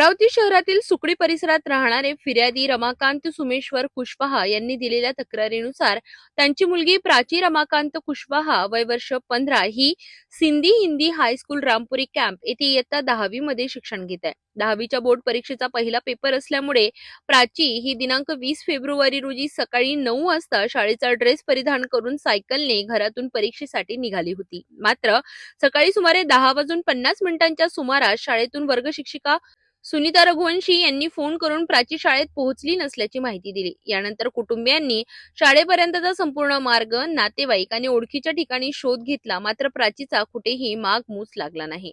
अमरावती शहरातील सुकडी परिसरात राहणारे फिर्यादी रमाकांत सुमेश्वर कुशवाहा यांनी दिलेल्या तक्रारीनुसार त्यांची मुलगी प्राची रमाकांत कुशवाहा वय वर्ष 15 ही सिंधी हिंदी हायस्कूल रामपुरी कॅम्प येथे इयत्ता 10वी मध्ये शिक्षण घेत आहे। 10वीच्या बोर्ड परीक्षेचा पहिला पेपर असल्यामुळे प्राची ही दिनांक 20 फेब्रुवारी रोजी सकाळी 9 वाजता शाळेचा ड्रेस परिधान करून सायकलने घरातून परीक्षेसाठी निघाली होती। मात्र सकाळी सुमारे 10:50 सुमारास शाळेतून वर्ग शिक्षिका सुनीता रघुवंशी यांनी फोन करून प्राची शाळेत पोहोचली नसल्याची माहिती दिली। यानंतर कुटुंबियांनी शाळेपर्यंतचा संपूर्ण मार्ग, नातेवाईक आणि ओळखीच्या ठिकाणी शोध घेतला, मात्र प्राचीचा कुठेही मागमूस लागला नाही।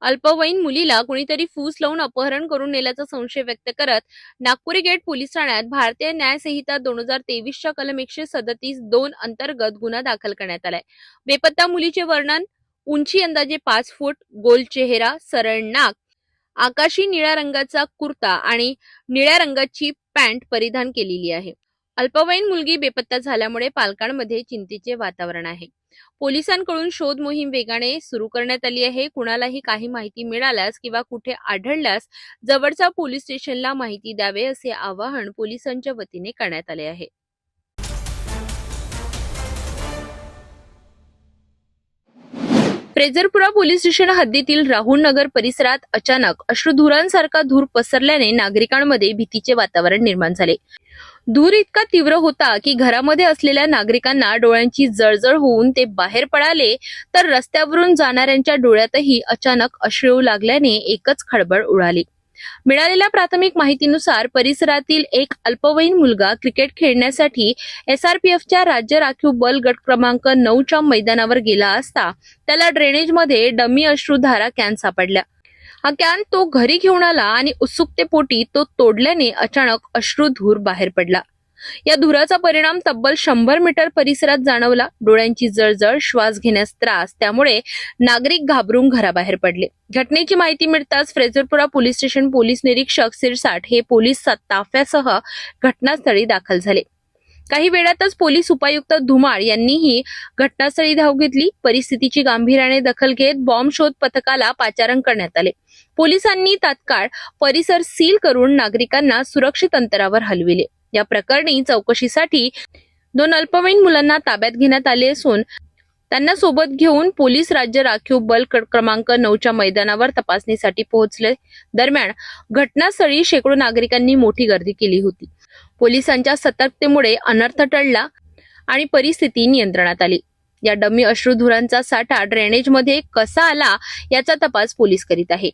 अल्पवयीन मुलीला कुणीतरी फूस लावून अपहरण करून नेल्याचा संशय व्यक्त करत नागपुरी गेट पोलीस ठाण्यात भारतीय न्याय संहिता 2023च्या कलम 137(2) अंतर्गत गुन्हा दाखल करण्यात आलाय। बेपत्ता मुलीचे वर्णन: उंची अंदाजे 5 फूट, गोल चेहरा, सरळ नाक, आकाशी निळ्या रंगाचा कुर्ता आणि निळ्या रंगाची पॅन्ट परिधान केलेली आहे। अल्पवयीन मुलगी बेपत्ता झाल्यामुळे पालकांमध्ये चिंतेचे वातावरण आहे। पोलिसांकडून शोध मोहीम वेगाने सुरू करण्यात आली आहे। कुणालाही काही माहिती मिळाल्यास किंवा कुठे आढळल्यास जवळच्या पोलीस स्टेशनला माहिती द्यावे असे आवाहन पोलिसांच्या वतीने करण्यात आले आहे। फ्रेजरपुरा पोलीस स्टेशन हद्दीतील राहुल नगर परिसरात अचानक अश्रुधुरांसारखा धूर पसरल्याने नागरिकांमध्ये भीतीचे वातावरण निर्माण झाले। धूर इतका तीव्र होता की घरामध्ये असलेल्या नागरिकांना डोळ्यांची जळजळ होऊन ते बाहेर पळाले, तर रस्त्यावरून जाणाऱ्यांच्या डोळ्यातही अचानक अश्रू येऊ लागल्याने एकच खळबळ उडाली। मिळालेल्या प्राथमिक माहितीनुसार परिसरातील एक अल्पवयीन मुलगा क्रिकेट खेळण्यासाठी SRPFच्या राज्य राखीव बल गट क्रमांक 9च्या मैदानावर गेला असता त्याला ड्रेनेजमध्ये डमी अश्रुधारा कॅन सापडल्या। हा कॅन तो घरी घेऊन आला आणि उत्सुकतेपोटी तो तोडल्याने अचानक अश्रुधूर बाहेर पडला। या धुराचा परिणाम तब्बल 100 मीटर परिसरात जाणवला। डोळ्यांची जळजळ, श्वास घेण्यास त्रास, त्यामुळे नागरिक घाबरून घराबाहेर पडले। घटनेची माहिती मिळताच फ्रेजरपुरा पोलीस स्टेशन पोलीस निरीक्षक सिरसाट हे पोलीस ताफ्यासह घटनास्थळी दाखल झाले। काही वेळातच पोलीस उपायुक्त धुमाळ यांनीही घटनास्थळी धाव घेतली। परिस्थितीची गांभीर्याने दखल घेत बॉम्ब शोध पथकाला पाचारण करण्यात आले। पोलिसांनी तात्काळ परिसर सील करून नागरिकांना सुरक्षित अंतरावर हलविले। या प्रकरणी चौकशीसाठी 2 अल्पवयीन मुलांना ताब्यात घेण्यात आले असून त्यांना सोबत घेऊन पोलीस राज्य राखीव बल क्रमांक 9च्या मैदानावर तपासणीसाठी पोहोचले। दरम्यान घटनास्थळी शेकडो नागरिकांनी मोठी गर्दी केली होती। पोलिसांच्या सतर्कतेमुळे अनर्थ टळला आणि परिस्थिती नियंत्रणात आली। या डमी अश्रुधुरांचा साठा ड्रेनेजमध्ये कसा आला याचा तपास पोलीस करीत आहे।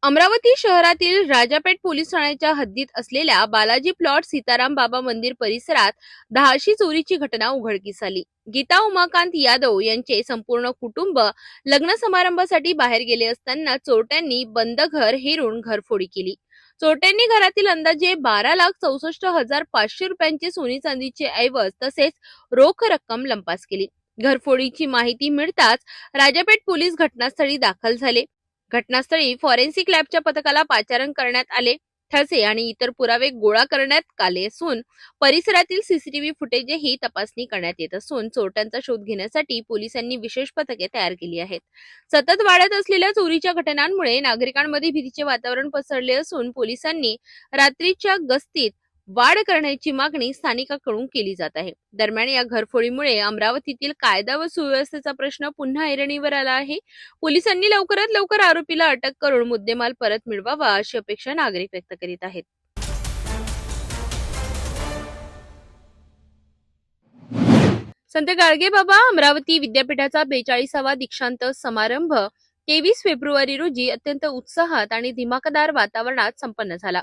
अमरावती शहरातील राजापेठ पोलीस ठाण्याच्या हद्दीत असलेल्या बालाजी प्लॉट सीताराम बाबा मंदिर परिसरात 10शी चोरीची घटना उघडकीस आली। गीता उमाकांत यादव यांचे संपूर्ण कुटुंब लग्न समारंभासाठी बाहेर गेले असताना चोरट्यांनी बंद घर हेरून घरफोडी केली। चोरट्यांनी घरातील अंदाजे 12,64,500 रुपयांचे सोने चांदीचे ऐवज तसेच रोख रक्कम लंपास केली। घरफोडीची माहिती मिळताच राजापेठ पोलीस घटनास्थळी दाखल झाले। घटनास्थळी फॉरेन्सिक लॅबच्या पथकाला पाचारण करण्यात आले। ठसे आणि इतर पुरावे गोळा करण्यात आले असून परिसरातील सीसीटीव्ही फुटेजही तपासणी करण्यात येत असून चोरट्यांचा शोध घेण्यासाठी पोलिसांनी विशेष पथके तयार केली आहेत। सतत वाढत असलेल्या चोरीच्या घटनांमुळे नागरिकांमध्ये भीतीचे वातावरण पसरले असून पोलिसांनी रात्रीच्या गस्तीत वाढ करण्याची मागणी स्थानिकांकडून केली जात आहे। दरम्यान या घरफोडीमुळे अमरावतीतील कायदा व सुव्यवस्थेचा प्रश्न पुन्हा ऐरणीवर आला आहे। पोलिसांनी लवकरात लवकर आरोपीला अटक करून मुद्देमाल परत मिळवावा अशी अपेक्षा नागरिक व्यक्त करीत आहेत। संत गाडगेबाबा अमरावती विद्यापीठाचा 42वा दीक्षांत समारंभ 23 फेब्रुवारी रोजी अत्यंत उत्साहात आणि दिमाखदार वातावरणात संपन्न झाला।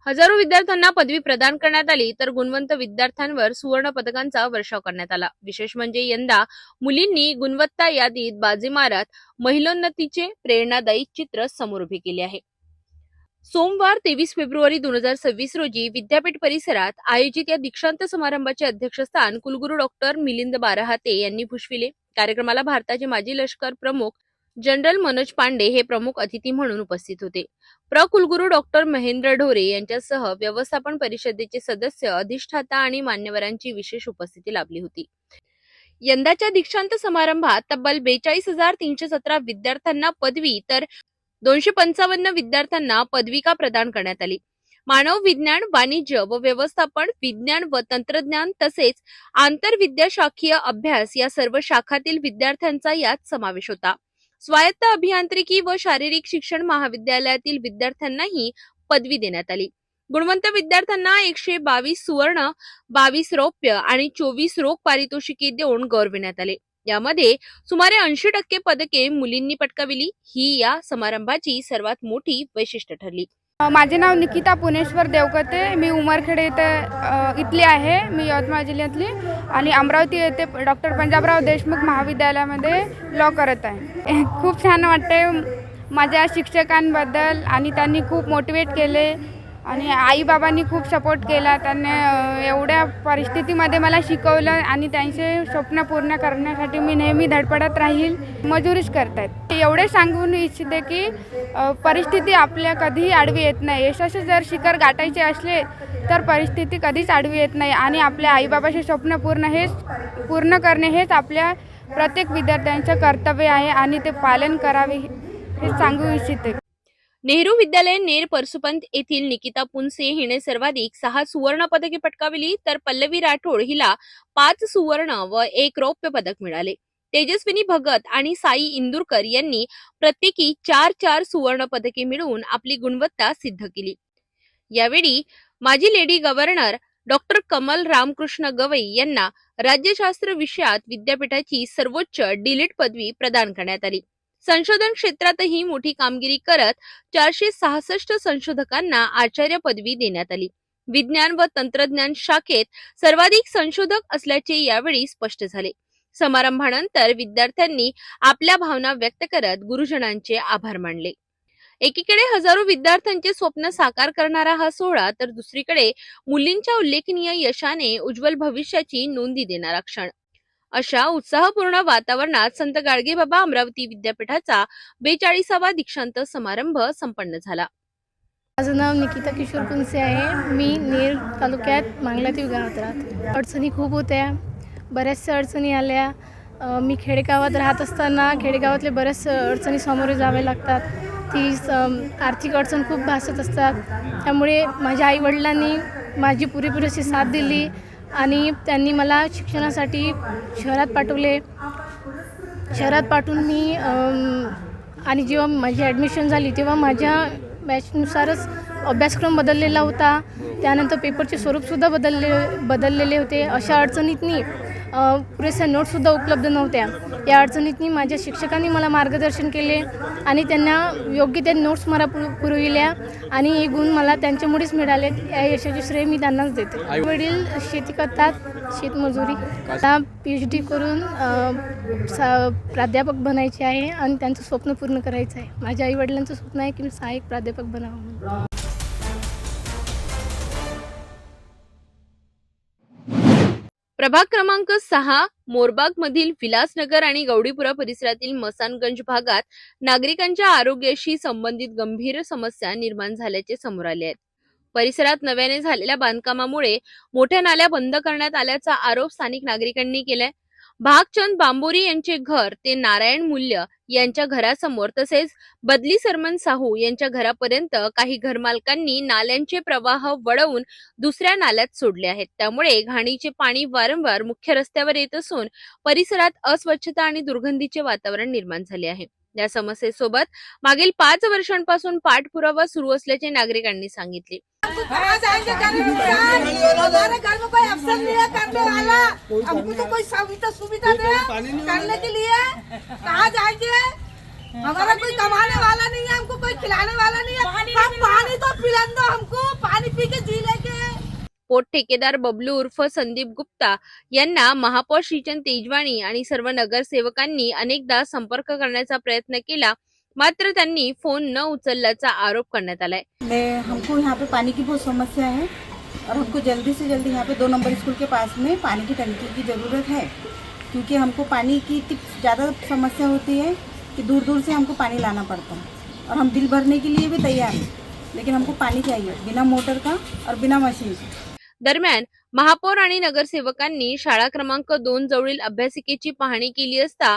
हजारो विद्यार्थ्यांना पदवी प्रदान करण्यात आली, तर गुणवंत विद्यार्थ्यांवर सुवर्ण पदकांचा वर्षाव करण्यात आला। विशेष म्हणजे यंदा मुलींनी गुणवत्ता यादीत बाजी मारत महिलोन्नतीचे प्रेरणादायी चित्र समोर उभे केले आहे। सोमवार 23 फेब्रुवारी 2026 रोजी विद्यापीठ परिसरात आयोजित या दीक्षांत समारंभाचे अध्यक्षस्थान कुलगुरू डॉक्टर मिलिंद बारहाते यांनी भूषविले। कार्यक्रमाला भारताचे माजी लष्कर प्रमुख जनरल मनोज पांडे हे प्रमुख अतिथी म्हणून उपस्थित होते। कुलगुरू डॉक्टर महेंद्र ढोरे यांच्यासह व्यवस्थापन परिषदेचे सदस्य, अधिष्ठाता आणि मान्यवरांची विशेष उपस्थिती लाभली होती। यंदाच्या दीक्षांत समारंभात तब्बल 42,317 विद्यार्थ्यांना पदवी तर 255 विद्यार्थ्यांना पदविका प्रदान करण्यात आली. मानव विज्ञान, वाणिज्य व व्यवस्थापन, विज्ञान व तंत्रज्ञान तसेच आंतरविद्याशाखीय अभ्यास या सर्व शाखातील विद्यार्थ्यांचा यात समावेश होता. स्वायत्त अभियांत्रिकी व शारीरिक शिक्षण महाविद्यालयातील विद्यार्थ्यांनाही पदवी देण्यात आली. गुणवंत विद्यार्थ्यांना 122 सुवर्ण, 22 रौप्य आणि 24 रोख पारितोषिके देऊन गौरविण्यात आले. यामध्ये सुमारे 80% पदके मुलींनी पटकाविली. ही या समारंभाची सर्वात मोठी वैशिष्ट्य ठरली. माझे नाव निकिता पुणेश्वर देवकते. मी उमरखेड इथली आहे. मी यवतमाळ जिल्ह्यातली आणि अमरावती येथे डॉक्टर पंजाबराव देशमुख महाविद्यालयामध्ये लॉ करत आहे. खूप छान वाटते माझ्या शिक्षकांबद्दल आणि त्यांनी खूप मोटिवेट केले आणि आईबाबांनी खूप सपोर्ट केला. त्यांनी एवढ्या परिस्थितीमध्ये मला शिकवलं आणि त्यांचे स्वप्न पूर्ण करण्यासाठी मी नेहमी धडपडत राहील. मजुरीच करतायत. एवढे सांगून इच्छिते की परिस्थिती आपल्या कधीही आडवी येत नाही. यशाचे जर शिखर गाठायचे असले तर परिस्थिती कधीच आडवी येत नाही आणि आपल्या आईबाबाचे स्वप्न पूर्ण करणे हेच आपल्या प्रत्येक विद्यार्थ्यांचे कर्तव्य आहे आणि ते पालन करावे हे सांगू इच्छिते. नेहरू विद्यालय नेर परसुपंत येथील निकिता पुनसे हिने सर्वाधिक 6 सुवर्ण पदके पटकावली तर पल्लवी राठोड हिला 5 सुवर्ण व 1 रौप्य पदक मिळाले. तेजस्विनी भगत आणि साई इंदुरकर यांनी प्रत्येकी 4 सुवर्ण पदके मिळवून आपली गुणवत्ता सिद्ध केली. यावेळी माजी lady governor doctor Kamal Ramkrishna Gavai यांना राज्यशास्त्र विषयात विद्यापीठाची सर्वोच्च डीलिट पदवी प्रदान करण्यात आली. संशोधन क्षेत्रातही मोठी कामगिरी करत 466 संशोधकांना आचार्य पदवी देण्यात आली. विज्ञान व तंत्रज्ञान शाखेत सर्वाधिक संशोधक असल्याचे यावेळी स्पष्ट झाले. समारंभानंतर विद्यार्थ्यांनी आपल्या भावना व्यक्त करत गुरुजनांचे आभार मानले. एकीकडे हजारो विद्यार्थ्यांचे स्वप्न साकार करणारा हा सोहळा तर दुसरीकडे मुलींच्या उल्लेखनीय यशाने उज्ज्वल भविष्याची नोंदी देणारा क्षण. अशा उत्साहपूर्ण वातावरणात संत गाडगेबाबा अमरावती विद्यापीठाचा 42वा दीक्षांत समारंभ संपन्न झाला. माझं नाव निकिता किशोर पुनसे आहे. मी नेर तालुक्यात मांगलातीव गावात राहते. अडचणी खूप होत्या, बऱ्याचशा अडचणी आल्या. मी खेडेगावात राहत असताना खेडेगावातले बऱ्याच अडचणी सामोरे जावे लागतात. ती आर्थिक अडचण खूप भासत असतात. त्यामुळे माझ्या आईवडिलांनी माझी पुरेपूर अशी साथ दिली आणि त्यांनी मला शिक्षणासाठी शहरात पाठवले. शहरात पाठवून मी आणि जेव्हा माझी ॲडमिशन झाली तेव्हा माझ्या बॅचनुसारच अभ्यासक्रम बदललेला होता. त्यानंतर पेपरचे स्वरूपसुद्धा बदललेले होते. अशा अडचणीतनी पुरेशा नोट्ससुद्धा उपलब्ध नव्हत्या. या अडचणीतनी माझ्या शिक्षकांनी मला मार्गदर्शन केले आणि त्यांना योग्य त्या नोट्स मला पुरविल्या आणि हे गुण मला त्यांच्यामुळेच मिळाले. या यशाचे श्रेय मी त्यांनाच देते. आईवडील शेती करतात, शेतमजुरी. मला PhD करून प्राध्यापक बनायचे आहे आणि त्यांचं स्वप्न पूर्ण करायचं आहे. माझ्या आईवडिलांचं स्वप्न आहे की मी सहाय्यक प्राध्यापक बनावं म्हणून. प्रभाग क्रमांक 6 मोरबाग मधील विलासनगर आणि गौडीपुरा परिसरातील मसानगंज भागात नागरिकांच्या आरोग्याशी संबंधित गंभीर समस्या निर्माण झाल्याचे समोर आले आहेत. परिसरात नव्याने झालेल्या बांधकामामुळे मोठ्या नाल्या बंद करण्यात आल्याचा आरोप स्थानिक नागरिकांनी केलाय. भागचंद बांबोरी यांचे घर ते नारायण मूल्य यांच्या घरासमोर तसेच बदली सरमन साहू यांच्या घरापर्यंत काही घरमालकांनी नाल्यांचे प्रवाह वळवून दुसऱ्या नाल्यात सोडले आहेत. त्यामुळे घाणीचे पाणी वारंवार मुख्य रस्त्यावर येत असून परिसरात अस्वच्छता आणि दुर्गंधीचे वातावरण निर्माण झाले आहे. या समस्येसोबत मागील 5 वर्षांपासून पाठपुरावा सुरू असल्याचे नागरिकांनी सांगितले. हमारा कोई कमाने वाला नहीं है, हमको कोई खिलाने वाला नहीं है. हम पानी तो पिला दो हमको, पानी पी के जी लेंगे. पोट ठेकेदार बबलू उर्फ संदीप गुप्ता यांना महापौर श्रीचंद तेजवानी आणि सर्व नगरसेवकांनी अनेकदा संपर्क करण्याचा प्रयत्न केला, मात्र त्यांनी फोन न उचलल्याचा आरोप करण्यात आलाय. हमको यहाँ पे पानी की बहुत समस्या है और हमको जल्दी से जल्दी यहाँ पे 2 नंबर स्कूल के पास में पानी की टंकी की ज़रूरत है, क्योंकि हमको पानी की इतनी ज़्यादा समस्या होती है कि दूर दूर से हमको पानी लाना पड़ता है और हम बिल भरने के लिए भी तैयार हैं, लेकिन हमको पानी चाहिए बिना मोटर का और बिना मशीन के. दरम्यान महापौर आणि नगरसेवकांनी शाळा क्रमांक 2 जवळील अभ्यासिकेची पाहणी केली असता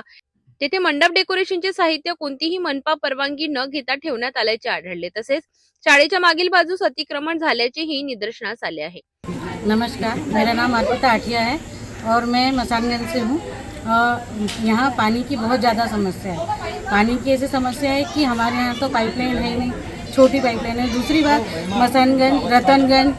तेथे मंडप डेकोरेशनचे साहित्य कोणतीही मनपा परवानगी न घेता ठेवण्यात आल्याचे आढळले. तसेच शाळेच्या मागील बाजूस अतिक्रमण झाल्याचेही निदर्शनास आले आहे. नमस्कार, मेरा नाम अर्पिता आठिया है और मैं मसानगंज से हूँ। यहाँ पानी की बहुत ज़्यादा समस्या है। पानी की ऐसी समस्या है कि हमारे यहाँ तो पाइपलाइन है ही नहीं, छोटी पाइपलाइन है। दूसरी बात, मसानगंज, रतनगंज,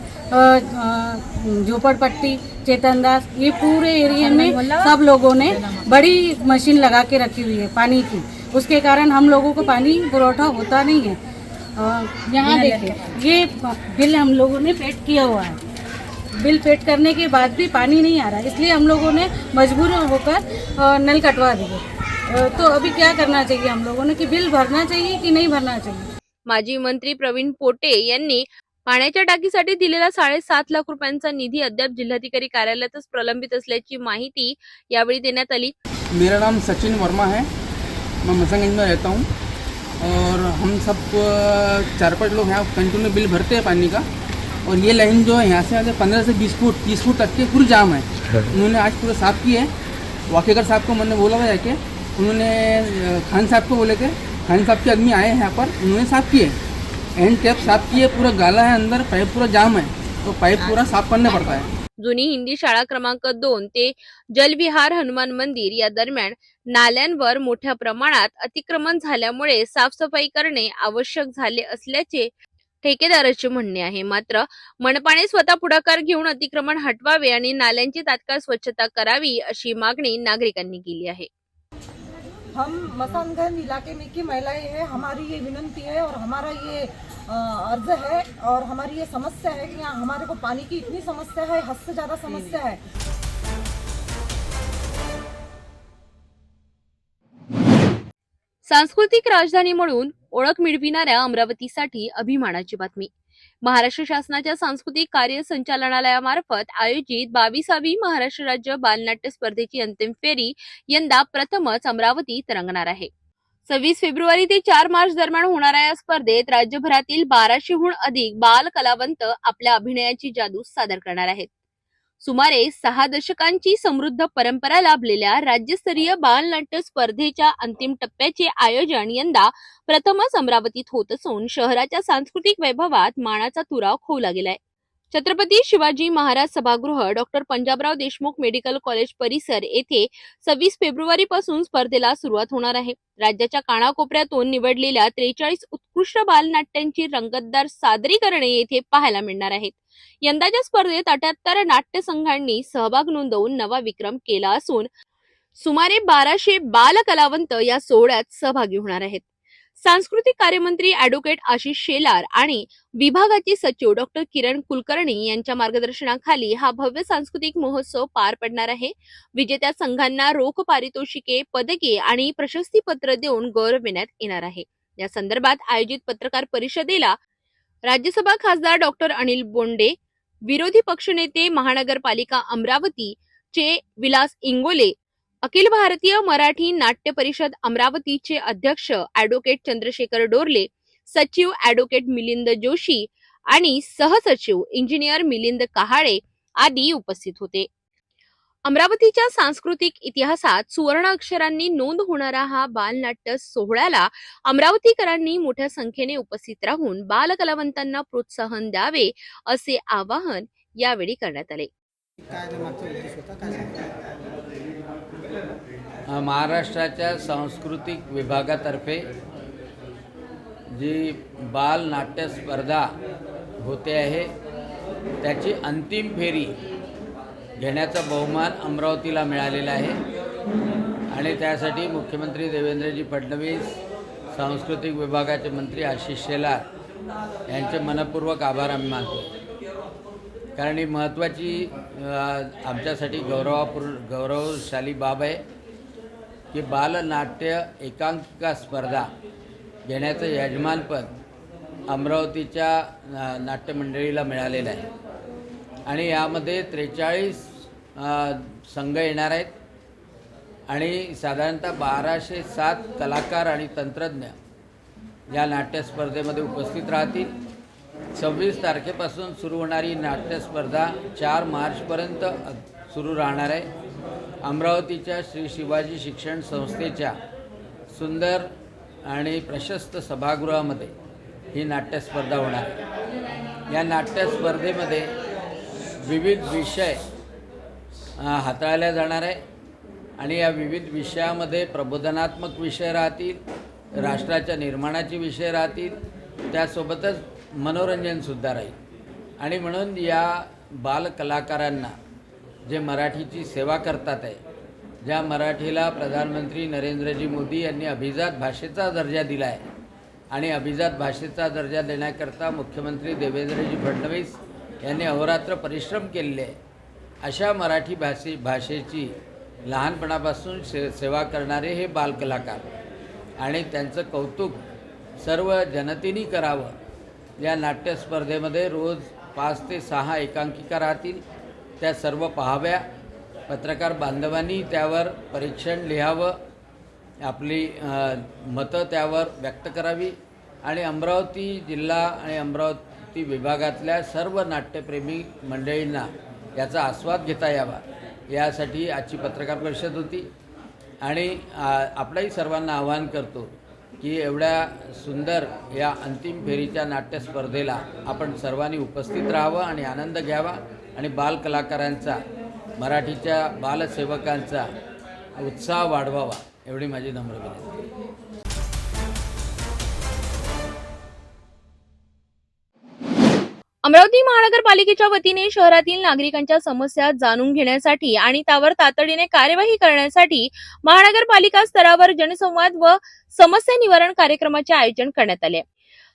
झोपड़पट्टी, चेतनदास, ये पूरे एरिया में सब लोगों ने बड़ी मशीन लगा के रखी हुई है पानी की। उसके कारण हम लोगों को पानी पुरौठा होता नहीं है। यहाँ देखिए, ये बिल हम लोगों ने पेड किया हुआ है। बिल पेड करने के बाद भी पानी नहीं आ रहा, इसलिए हम लोगों ने मजबूर होकर नल कटवा दिए। तो अभी क्या करना चाहिए हम लोगों ने, कि बिल भरना चाहिए कि नहीं भरना चाहिए? माजी मंत्री प्रवीण पोटे यांनी पाण्याच्या टाकीसाठी दिलेला 7.5 लाख रुपयांचा निधी अद्याप जिल्हाधिकारी कार्यालयातच प्रलंबित असल्याची माहिती यावेळी देण्यात आली. मेरा नाम सचिन वर्मा है, मैं मसानगंज में रहता हूँ और हम सब 4-5 लोग यहाँ कंटिन्यू बिल भरते हैं पानी का। और ये लाइन जो है यहाँ से आगे 15 से 20 फुट 30 फुट तक के पूरी जाम है। उन्होंने आज पूरा साफ़ किए। वाकेकर साहब को मैंने बोला था जाके, उन्होंने खान साहब को बोले थे, खान साहब के आदमी आए हैं यहाँ पर, उन्होंने साफ़ किए, एंड टैप साफ़ किए, पूरा गाला है अंदर, पाइप पूरा जाम है, तो पाइप पूरा साफ़ करना पड़ता है। जुनी हिंदी शाळा क्रमांक 2 ते जलविहार हनुमान मंदिर या दरम्यान नाल्यांवर मोठ्या प्रमाणात अतिक्रमण झाल्यामुळे साफसफाई करणे आवश्यक झाले असल्याचे ठेकेदाराचे म्हणणे आहे. मात्र मनपाने स्वतः पुढाकार घेऊन अतिक्रमण हटवावे आणि नाल्यांची तात्काळ स्वच्छता करावी अशी मागणी नागरिकांनी केली आहे. हम मसानगंज इलाके में की महिलाएं हैं, हमारी ये विनंती है और हमारा ये अर्ज है और हमारी ये समस्या है कि यहाँ हमारे को पानी की इतनी समस्या है, हद से ज़्यादा समस्या है। सांस्कृतिक राजधानी म्हणून ओळख मिळविणाऱ्या अमरावतीसाठी अभिमानाची बातमी. महाराष्ट्र शासनाच्या सांस्कृतिक कार्य संचालनालयामार्फत आयोजित 22वी महाराष्ट्र राज्य बालनाट्य स्पर्धेची अंतिम फेरी यंदा प्रथमच अमरावतीत रंगणार आहे. 26 फेब्रुवारी ते 4 मार्च दरम्यान होणाऱ्या या स्पर्धेत राज्यभरातील 1200हून अधिक बाल कलावंत आपल्या अभिनयाची जादू सादर करणार आहेत. सुमारे 6 दशकांची समृद्ध परंपरा लाभलेल्या राज्यस्तरीय बालनाट्य स्पर्धेच्या अंतिम टप्प्याचे आयोजन यंदा प्रथमच अमरावतीत होत असून शहराच्या सांस्कृतिक वैभवात मानाचा तुरा खोवला गेलाय. छत्रपती शिवाजी महाराज सभागृह, doctor Panjabrao Deshmukh medical college परिसर येथे 26 फेब्रुवारी पासून स्पर्धेला सुरुवात होणार आहे. राज्याच्या कानाकोपऱ्यातून निवडलेल्या 43 उत्कृष्ट बालनाट्यांची रंगतदार सादरीकरणे येथे पाहायला मिळणार आहेत. यंदाच्या स्पर्धेत 78 नाट्य संघांनी सहभाग नोंदवून नवा विक्रम केला असून सुमारे 1200 बाल कलावंत या सोहळ्यात सहभागी होणार आहेत. सांस्कृतिक कार्यमंत्री ॲडव्होकेट आशिष शेलार आणि विभागाचे सचिव डॉक्टर किरण कुलकर्णी यांच्या मार्गदर्शनाखाली हा भव्य सांस्कृतिक महोत्सव पार पडणार आहे. विजेत्या संघांना रोख पारितोषिके, पदके आणि प्रशस्तीपत्र देऊन गौरविण्यात येणार आहे. या संदर्भात आयोजित पत्रकार परिषदेला राज्यसभा खासदार डॉक्टर अनिल बोंडे, विरोधी पक्षनेते महानगरपालिका अमरावती चे विलास इंगोले, अखिल भारतीय मराठी नाट्य परिषद अमरावतीचे अध्यक्ष ॲडव्होकेट चंद्रशेखर डोरले, सचिव ॲडव्होकेट मिलिंद जोशी आणि सहसचिव इंजिनियर मिलिंद कहाळे आदी उपस्थित होते. अमरावतीच्या सांस्कृतिक इतिहासात सुवर्ण अक्षरांनी नोंद होणारा हा बालनाट्य सोहळ्याला अमरावतीकरांनी मोठ्या संख्येने उपस्थित राहून बाल कलावंतांना प्रोत्साहन द्यावे असे आवाहन यावेळी करण्यात आले. महाराष्ट्राच्या सांस्कृतिक विभागातर्फे जी बाल नाट्य स्पर्धा होते आहे त्याची अंतिम फेरी घेण्याचा बहुमान अमरावतीला मिळालेला आहे आणि त्यासाठी मुख्यमंत्री देवेंद्रजी फडणवीस, सांस्कृतिक विभागाचे मंत्री आशिष शेलार यांचे मनपूर्वक आभार आम्ही मानतो. कारण ही महत्त्वाची आमच्यासाठी गौरवशाली बाब आहे की बालनाट्य एकांकिका स्पर्धा घेण्याचं यजमानपद अमरावतीच्या नाट्यमंडळीला मिळालेलं आहे आणि यामध्ये 43 संघ येणार आहेत आणि साधारणतः 1207 कलाकार आणि तंत्रज्ञ या नाट्य स्पर्धेमध्ये उपस्थित राहतील. 26 तारखेपासून सुरू होणारी नाट्यस्पर्धा 4 मार्चपर्यंत सुरू राहणार आहे. अमरावतीच्या श्री शिवाजी शिक्षण संस्थेच्या सुंदर आणि प्रशस्त सभागृहामध्ये ही नाट्यस्पर्धा होणार आहे. या नाट्यस्पर्धेमध्ये विविध विषय हाताळले जाणार आहे आणि या विविध विषयामध्ये प्रबोधनात्मक विषय राहतील, राष्ट्राच्या निर्माणाचे विषय राहतील, त्यासोबतच मनोरंजनसुद्धा राहील. आणि म्हणून या बालकलाकारांना जे मराठीची सेवा करतात आहे, ज्या मराठीला प्रधानमंत्री नरेंद्रजी मोदी यांनी अभिजात भाषेचा दर्जा दिला आहे आणि अभिजात भाषेचा दर्जा देण्याकरता मुख्यमंत्री देवेंद्रजी फडणवीस यांनी अहोरात्र परिश्रम केलेले आहे, अशा मराठी भाषेची लहानपणापासून सेवा करणारे हे बालकलाकार आणि त्यांचं कौतुक सर्व जनतेने करावं. या नाट्यस्पर्धेमध्ये रोज 5 ते 6 एकांकिका राहतील, त्या सर्व पाहाव्या. पत्रकार बांधवांनी त्यावर परीक्षण लिहावं, आपली मतं त्यावर व्यक्त करावी आणि अमरावती जिल्हा आणि अमरावती विभागातल्या सर्व नाट्यप्रेमी मंडळींना याचा आस्वाद घेता यावा, यासाठी आजची पत्रकार परिषद होती. आणि आपल्याही सर्वांना आवाहन करतो की एवढ्या सुंदर या अंतिम फेरीच्या नाट्यस्पर्धेला आपण सर्वांनी उपस्थित राहावं आणि आनंद घ्यावा आणि बालकलाकारांचा, मराठीच्या बालसेवकांचा उत्साह वाढवावा, एवढी माझी नम्र विनंती. अमरावती महानगरपालिकेच्या वतीने शहरातील नागरिकांच्या समस्या जाणून घेण्यासाठी आणि त्यावर तातडीने कार्यवाही करण्यासाठी महानगरपालिका स्तरावर जनसंवाद व समस्या निवारण कार्यक्रमाचे आयोजन करण्यात आले.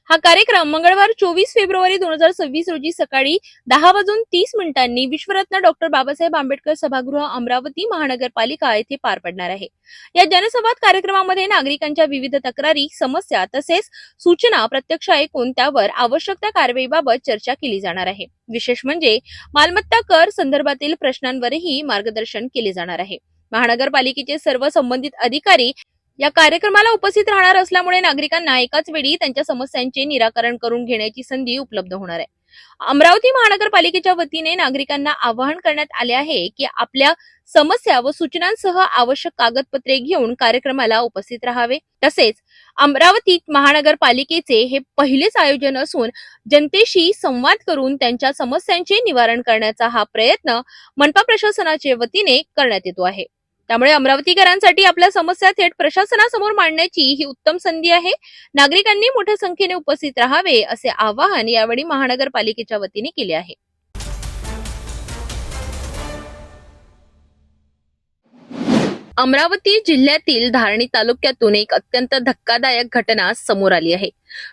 हा कार्यक्रम मंगळवार 24 फेब्रुवारी 2026 रोजी सकाळी 10:30 विश्वरत्न डॉक्टर बाबासाहेब आंबेडकर सभागृह अमरावती महानगरपालिका येथे पार पडणार आहे. या जनसंवाद कार्यक्रमामध्ये नागरिकांच्या विविध तक्रारी, समस्या तसेच सूचना प्रत्यक्ष ऐकून त्यावर आवश्यक त्या कारवाईबाबत चर्चा केली जाणार आहे. विशेष म्हणजे मालमत्ता कर संदर्भातील प्रश्नांवरही मार्गदर्शन केले जाणार आहे. महानगरपालिकेचे सर्व संबंधित अधिकारी या कार्यक्रमाला उपस्थित राहणार असल्यामुळे नागरिकांना एकाच वेळी त्यांच्या समस्यांचे निराकरण करून घेण्याची संधी उपलब्ध होणार आहे. अमरावती महानगरपालिकेच्या वतीने नागरिकांना आवाहन करण्यात आले आहे की आपल्या समस्या व सूचनांसह आवश्यक कागदपत्रे घेऊन कार्यक्रमाला उपस्थित राहावे. तसेच अमरावती महानगरपालिकेचे हे पहिलेच आयोजन असून जनतेशी संवाद करून त्यांच्या समस्यांचे निवारण करण्याचा हा प्रयत्न मनपा प्रशासनाच्या वतीने करण्यात येतो आहे. त्यामुळे अमरावतीकरांसाठी आपल्या समस्या थेट प्रशासनासमोर मांडण्याची ही उत्तम संधी आहे. नागरिकांनी मोठ्या संख्येने उपस्थित राहावे असे आवाहन यावेळी महानगरपालिकेच्या वतीने केले आहे. अमरावती जिल्ह्यातील धारणी तालुक्यातून एक अत्यंत धक्कादायक घटना समोर आली आहे.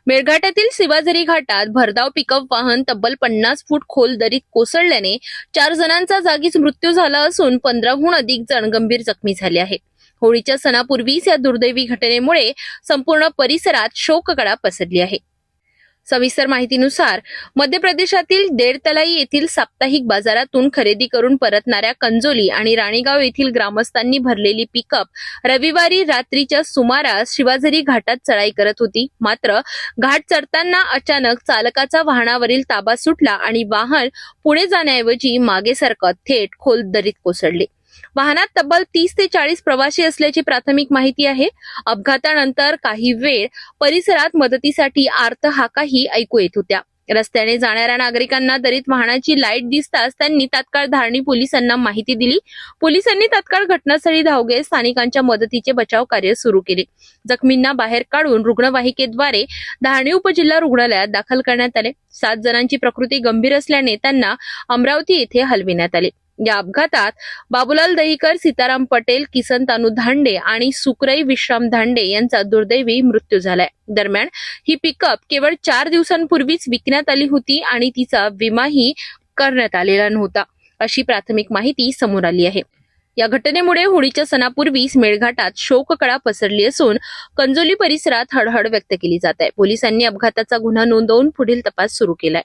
मेळघाटातील शिवाझरी घाटात भरधाव पिकअप वाहन तब्बल 50 फूट खोल दरीत कोसळल्याने 4 जणांचा जागीच मृत्यू झाला असून 15हून अधिक जण गंभीर जखमी झाले आहेत. होळीच्या सणापूर्वीच या दुर्दैवी घटनेमुळे संपूर्ण परिसरात शोककळा पसरली आहे. सविस्तर माहितीनुसार मध्य प्रदेशातील देडतलाई येथील साप्ताहिक बाजारातून खरेदी करून परतणाऱ्या कंजोली आणि राणीगाव येथील ग्रामस्थांनी भरलेली पिकअप रविवारी रात्रीच्या सुमारास शिवाझरी घाटात चढाई करत होती. मात्र घाट चढताना अचानक चालकाचा वाहनावरील ताबा सुटला आणि वाहन पुढे जाण्याऐवजी मागे सरकत थेट खोल दरीत कोसळले. वाहनात तब्बल 30 ते 40 प्रवासी असल्याची प्राथमिक माहिती आहे. अपघातानंतर काही वेळ परिसरात मदतीसाठी आर्त हाकाही ऐकू येत होत्या. रस्त्याने जाणाऱ्या नागरिकांना दरीत वाहनाची लाईट दिसताच त्यांनी तात्काळ धारणी पोलिसांना माहिती दिली. पोलिसांनी तात्काळ घटनास्थळी धाव घेत स्थानिकांच्या मदतीचे बचाव कार्य सुरू केले. जखमींना बाहेर काढून रुग्णवाहिकेद्वारे धारणी उपजिल्हा रुग्णालयात दाखल करण्यात आले. 7 जणांची प्रकृती गंभीर असल्याने त्यांना अमरावती येथे हलविण्यात आले. या अपघातात बाबूलाल दहीकर, सीताराम पटेल, किसन तानू धांडे आणि सुकराई विश्राम धांडे यांचा दुर्दैवी मृत्यू झालाय. दरम्यान ही पिकअप केवळ 4 दिवसांपूर्वीच विकण्यात आली होती आणि तिचा विमाही करण्यात आलेला नव्हता, अशी प्राथमिक माहिती समोर आली आहे. या घटनेमुळे होळीच्या सणापूर्वीच मेळघाटात शोककळा पसरली असून कंजोली परिसरात हळहळ व्यक्त केली जात आहे. पोलिसांनी अपघाताचा गुन्हा नोंदवून पुढील तपास सुरू केलाय.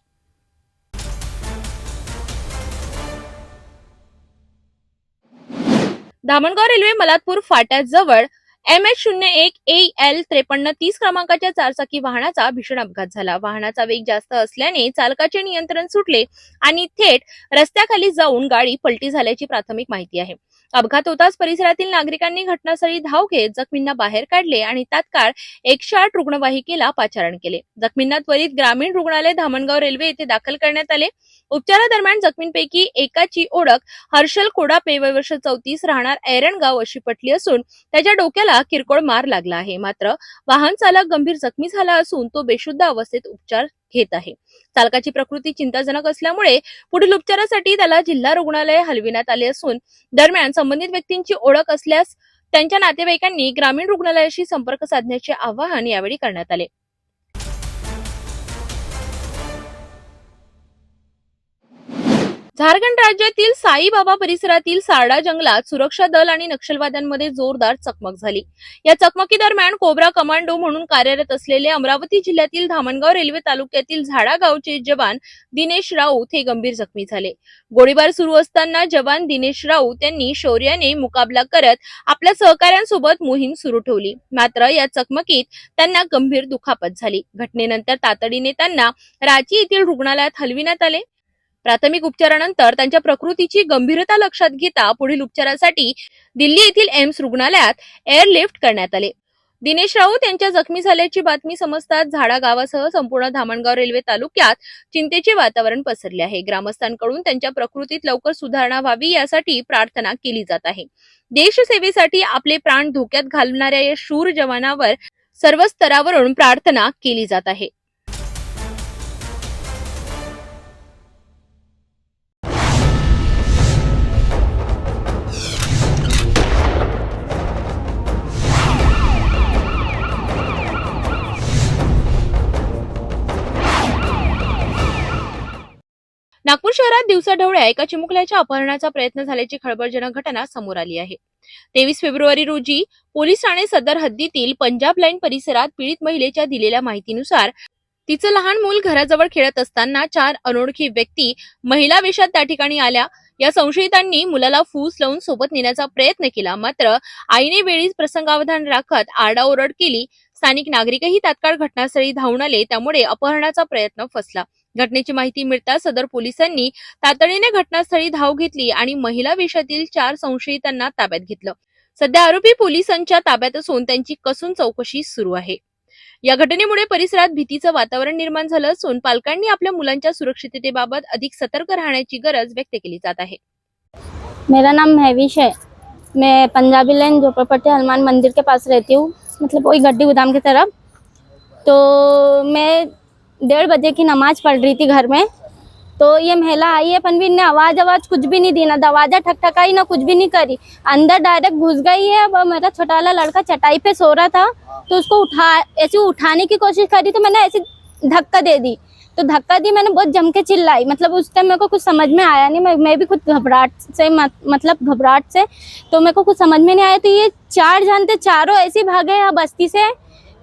धामणगाव रेल्वे मलातपूर फाट्याजवळ MH01AL 5330 क्रमांकाच्या चारचाकी वाहनाचा भीषण अपघात झाला. वाहनाचा वेग जास्त असल्याने चालकाचे नियंत्रण सुटले आणि थेट रस्त्याखाली जाऊन गाडी पलटी झाल्याची प्राथमिक माहिती आहे. अपघात होताच परिसरातील नागरिकांनी घटनास्थळी धाव घेत जखमींना बाहेर काढले आणि तात्काळ 108 रुग्णवाहिकेला पाचारण केले. जखमींना त्वरित ग्रामीण रुग्णालय धामणगाव रेल्वे येथे दाखल करण्यात आले. उपचारादरम्यान जखमींपैकी एकाची ओळख हर्षल कोडापे वय वर्ष 34 राहणार ऐरणगाव अशी पटली असून त्याच्या डोक्याला किरकोळ मार लागला आहे. मात्र वाहन चालक गंभीर जखमी झाला असून तो बेशुद्ध अवस्थेत उपचार घेत आहे. चालकाची प्रकृती चिंताजनक असल्यामुळे पुढील उपचारासाठी त्याला जिल्हा रुग्णालय हलविण्यात आले असून दरम्यान संबंधित व्यक्तींची ओळख असल्यास त्यांच्या नातेवाईकांनी ग्रामीण रुग्णालयाशी संपर्क साधण्याचे आवाहन यावेळी करण्यात आले. झारखंड राज्यातील साईबाबा परिसरातील सारडा जंगलात सुरक्षा दल आणि नक्षलवाद्यांमध्ये जोरदार चकमक झाली. या चकमकीदरम्यान कोब्रा कमांडो म्हणून कार्यरत असलेले अमरावती जिल्ह्यातील धामणगाव रेल्वे तालुक्यातील झाडा गावचे जवान दिनेश राऊत हे गंभीर जखमी झाले. गोळीबार सुरू असताना जवान दिनेश राऊत यांनी शौर्याने मुकाबला करत आपल्या सहकाऱ्यांसोबत मोहीम सुरू ठेवली. मात्र या चकमकीत त्यांना गंभीर दुखापत झाली. घटनेनंतर तातडीने त्यांना रांची येथील रुग्णालयात हलविण्यात आले. प्राथमिक उपचारानंतर त्यांच्या प्रकृतीची गंभीरता लक्षात घेता पुढील उपचारासाठी दिल्ली येथील एम्स रुग्णालयात एअरलिफ्ट करण्यात आले. दिनेश राऊत यांच्या जखमी झाल्याची बातमी समजताच झाडा गावासह संपूर्ण धामणगाव रेल्वे तालुक्यात चिंतेचे वातावरण पसरले आहे. ग्रामस्थांकडून त्यांच्या प्रकृतीत लवकर सुधारणा व्हावी यासाठी प्रार्थना केली जात आहे. देशसेवेसाठी आपले प्राण धोक्यात घालणाऱ्या या शूर जवानावर सर्व स्तरावरून प्रार्थना केली जात आहे. नागपूर शहरात दिवसाढवळ्या एका चिमुकल्याच्या अपहरणाचा प्रयत्न झाल्याची खळबळजनक घटना समोर आली आहे. 23 फेब्रुवारी रोजी पोलीस ठाणे सदर हद्दीतील पंजाब लाईन परिसरात पीडित महिलेच्या दिलेल्या माहितीनुसार तिचं लहान मूल घराजवळ खेळत असताना 4 अनोळखी व्यक्ती महिला वेशात त्या ठिकाणी आल्या. या संशयितांनी मुलाला फूस लावून सोबत नेण्याचा प्रयत्न केला. मात्र आईने वेळीच प्रसंगावधान राखत आरडाओरड केली. स्थानिक नागरिकही तात्काळ घटनास्थळी धावून आले. त्यामुळे अपहरणाचा प्रयत्न फसला. घटनेची माहिती मिळताच सदर पोलिसांनी तातडीने घटनास्थळी धाव घेतली आणि महिला वेशातील 4 संशयितांना ताब्यात घेतलं. सध्या आरोपी पोलिसांच्या ताब्यात असून त्यांची कसून चौकशी सुरू आहे. या घटनेमुळे परिसरात भीतीचं वातावरण निर्माण झालं असून पालकांनी आपल्या मुलांच्या सुरक्षिततेबाबत अधिक सतर्क राहण्याची गरज व्यक्त केली जात आहे. मेरा नाम महविश है। मैं पंजाबी लाइन झोपड़पट्टी हनुमान मंदिर के पास रहती हूँ, मतलब वही गड्डी गोदाम की तरफ। तो मैं 1:30 बजे की नमाज पढ़ रही थी घर में, तो ये महिला आई है। पनवीर ने आवाज कुछ भी नहीं दी, ना दरवाजा ठकठकाई ना कुछ भी नहीं करी, अंदर डायरेक्ट घुस गई है। अब मेरा छोटा वाला लड़का चटाई पे सो रहा था, तो उसको ऐसे उठाने की कोशिश करी, तो मैंने ऐसे धक्का दे दी। तो धक्का दी, मैंने बहुत जम के चिल्लाई। मतलब उस टाइम मेरे को कुछ समझ में आया नहीं, मैं भी खुद घबराहट से तो मेरे को कुछ समझ में नहीं आया। तो ये 4 जन थे, चारों ऐसे भागे यहाँ बस्ती से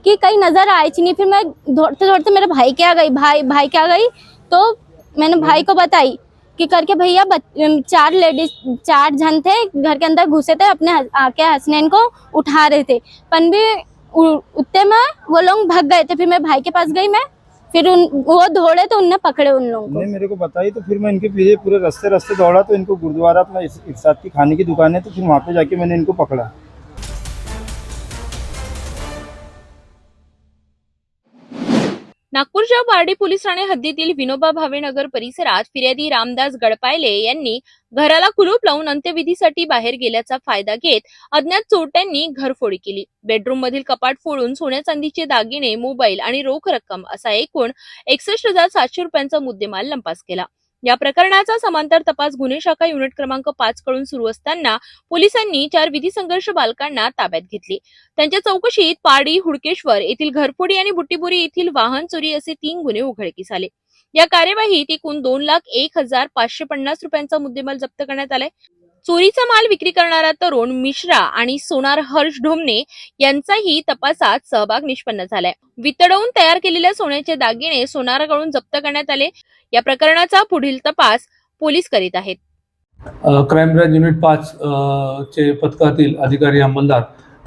कि कहीं नजर आई नहीं। फिर मैं दौड़ते दौड़ते मेरे भाई के आ गई, भाई के आ गई। तो मैंने भाई को बताई कि करके भैया 4 जन थे घर के अंदर घुसे थे, अपने आके हसनैन को उठा रहे थे। पन भी उतने में वो लोग भाग गए थे। फिर मैं भाई के पास गई, मैं फिर वो दौड़े तो उनने पकड़े उन लोगों को। मेरे को बताई तो फिर मैं इनके पीछे पूरे रास्ते दौड़ा, तो इनको गुरुद्वारा अपना इरशाद की खाने की दुकान है, तो फिर वहाँ पे जाके मैंने इनको पकड़ा। नागपूरच्या बार्डी पोलीस ठाणे हद्दीतील विनोबा भावे नगर परिसरात फिर्यादी रामदास गडपायले यांनी घराला कुलूप लावून अंत्यविधीसाठी बाहेर गेल्याचा फायदा घेत अज्ञात चोरट्यांनी घरफोडी केली. बेडरूम मधील कपाट फोडून सोन्या चांदीचे दागिने, मोबाईल आणि रोख रक्कम असा एकूण 61,700 रुपयांचा मुद्देमाल लंपास केला. या प्रकरणाचा समांतर तपास गुन्हे शाखा युनिट क्रमांक 5 कडून सुरू असताना पोलिसांनी 4 विधी संघर्ष बालकांना ताब्यात घेतली. त्यांच्या चौकशीत पारडी, हुडकेश्वर येथील घरफोडी आणि बुट्टीबोरी येथील वाहन चोरी असे 3 गुन्हे उघडकीस आले. या कार्यवाहीत एकूण 2,01,550 रुपयांचा मुद्देमाल जप्त करण्यात आलाय. चोरीचा माल विक्री करणारा तरुण मिश्रा आणि सोनार हर्ष ढोमने यांचाही तपासात सहभाग निष्पन्न झालाय. वितळवून तयार केलेल्या सोन्याचे दागिने सोनाराकडून जप्त करण्यात आले. या प्रकरणाचा पुढील तपास पोलीस करीत आहेत. क्राईम ब्रांच युनिट 5 चे पथकातील अधिकारी अंमलदार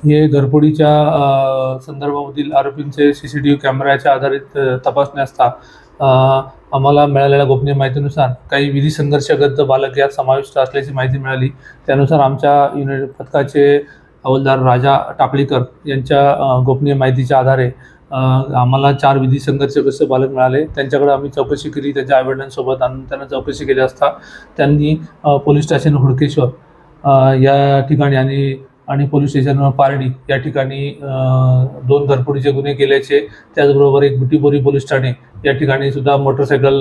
हे घरफोडीच्या संदर्भामधील आरोपींचे CCTV कॅमेऱ्याच्या आधारित तपासणी असता आम्हाला मिळालेल्या गोपनीय माहितीनुसार काही विधी संघर्षग्रस्त बालक यात समाविष्ट असल्याची माहिती मिळाली. त्यानुसार आमच्या युनिट पथकाचे हवालदार राजा टाकळीकर यांच्या गोपनीय माहितीच्या आधारे आम्हाला 4 विधी संघर्षग्रस्त बालक मिळाले. त्यांच्याकडे आम्ही चौकशी केली. त्यांच्या आईवडिलांसोबत आणून त्यांना चौकशी केली असता त्यांनी पोलीस स्टेशन हुडकेश्वर या ठिकाणी आणि पोलीस स्टेशन पारडी या ठिकाणी 2 घरफोडीचे गुन्हे केल्याचे, त्याचबरोबर एक बुटीबोरी पोलीस ठाणे या ठिकाणी सुद्धा मोटरसायकल